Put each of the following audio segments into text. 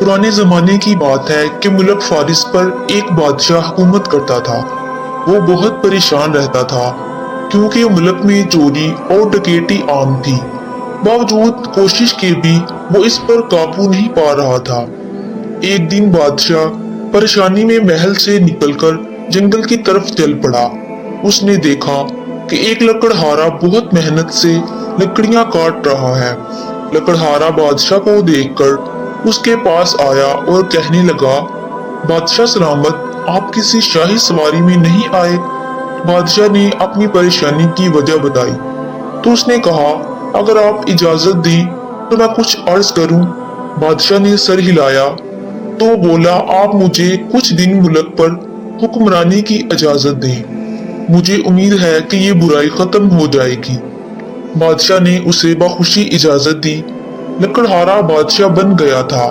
पुराने जमाने की बात है कि मुल्क फारिस पर एक बादशाह हुकूमत करता था। वो बहुत परेशान रहता था क्योंकि मुल्क में चोरी और डकैती आम थी। बावजूद कोशिश के भी वो इस पर काबू नहीं पा रहा था। एक दिन बादशाह परेशानी में महल से निकलकर जंगल की तरफ चल पड़ा। उसने देखा कि एक लकड़हारा बहुत मेहनत से लकड़ियां काट रहा है। लकड़हारा बादशाह को देखकर उसके पास आया और कहने लगा, बादशाह सलामत, आप किसी शाही सवारी में नहीं आए? बादशाह ने अपनी परेशानी की वजह बताई तो उसने कहा, अगर आप इजाजत दें तो मैं कुछ अर्ज करूं। बादशाह ने सर हिलाया तो बोला, आप मुझे कुछ दिन मुल्क पर हुक्मरानी की इजाजत दें। मुझे उम्मीद है कि ये बुराई खत्म हो जाएगी। बादशाह ने उसे बखुशी इजाजत दी। लकड़हारा बादशाह बन गया था।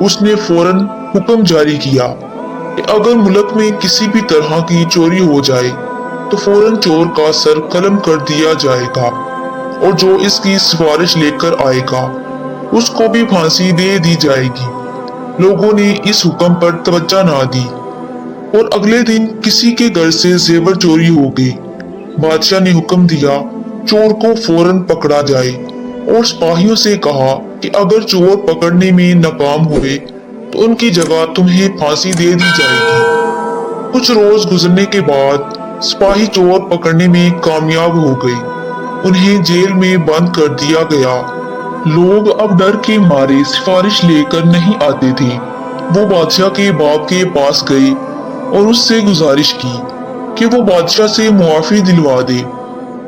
उसने फौरन हुक्म जारी किया कि अगर मुल्क में किसी भी तरह की चोरी हो जाए तो फौरन चोर का सर कलम कर दिया जाएगा और जो इसकी सिफारिश लेकर आएगा उसको भी फांसी दे दी जाएगी। लोगों ने इस हुक्म पर तवज्जो ना दी और अगले दिन किसी के घर से जेवर चोरी हो गई। बादशाह ने हुक्म दिया, चोर को फौरन पकड़ा जाए और सिपाहियों से कहा कि अगर चोर पकड़ने में नाकाम हुए तो उनकी जगह तुम्हें फांसी दे दी जाएगी। कुछ रोज गुजरने के बाद सिपाही चोर पकड़ने में कामयाब हो गए। उन्हें जेल में बंद कर दिया गया। लोग अब डर के मारे सिफारिश लेकर नहीं आते थे। वो बादशाह के बाप के पास गए और उससे गुजारिश की कि वो बादशाह से मुआफी दिलवा दे।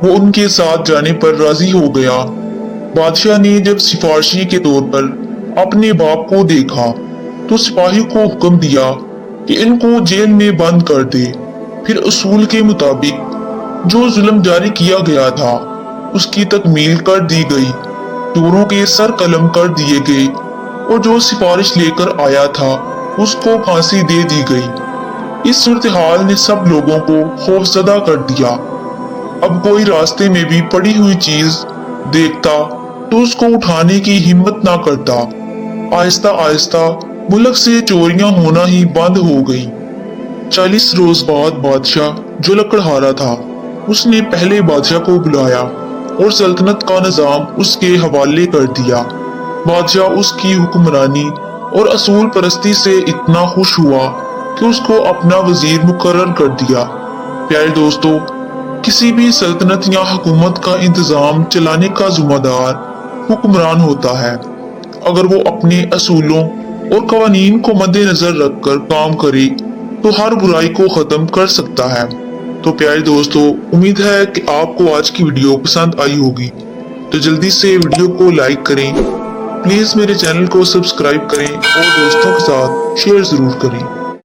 वो उनके साथ जाने पर राजी हो गया। बादशाह ने जब सिफारशी के तौर पर अपने बाप को देखा तो सिपाही को हुक्म दिया कि इनको जेल में बंद कर दे। फिर उसूल के मुताबिक जो जुल्म जारी किया गया था उसकी तकमील कर दी गई। चोरों के सर कलम कर दिए गए और जो सिफारिश लेकर आया था उसको फांसी दे दी गई। इस सूरत हाल ने सब लोगों को खौफजदा कर दिया। अब कोई रास्ते में भी पड़ी हुई चीज देखता तो उसको उठाने की हिम्मत ना करता। आहिस्ता आहिस्ता मुल्क से चोरियां होना ही बंद हो गई। 40 रोज बाद बादशाह जो लकड़हारा था उसने पहले बादशाह को बुलाया और सल्तनत का निजाम उसके हवाले कर दिया। बादशाह उसकी हुक्मरानी और असूल परस्ती से इतना खुश हुआ कि उसको अपना वजीर मुकर्रर कर दिया। प्यारे दोस्तों, किसी भी सल्तनत या हुकूमत का इंतजाम चलाने का जिम्मेदार हुक्मरान होता है। अगर वो अपने असूलों और कवानीन को मद्देनजर रखकर काम करे तो हर बुराई को खत्म कर सकता है। तो प्यारे दोस्तों, उम्मीद है कि आपको आज की वीडियो पसंद आई होगी। तो जल्दी से वीडियो को लाइक करें, प्लीज मेरे चैनल को सब्सक्राइब करें और दोस्तों के साथ शेयर जरूर करें।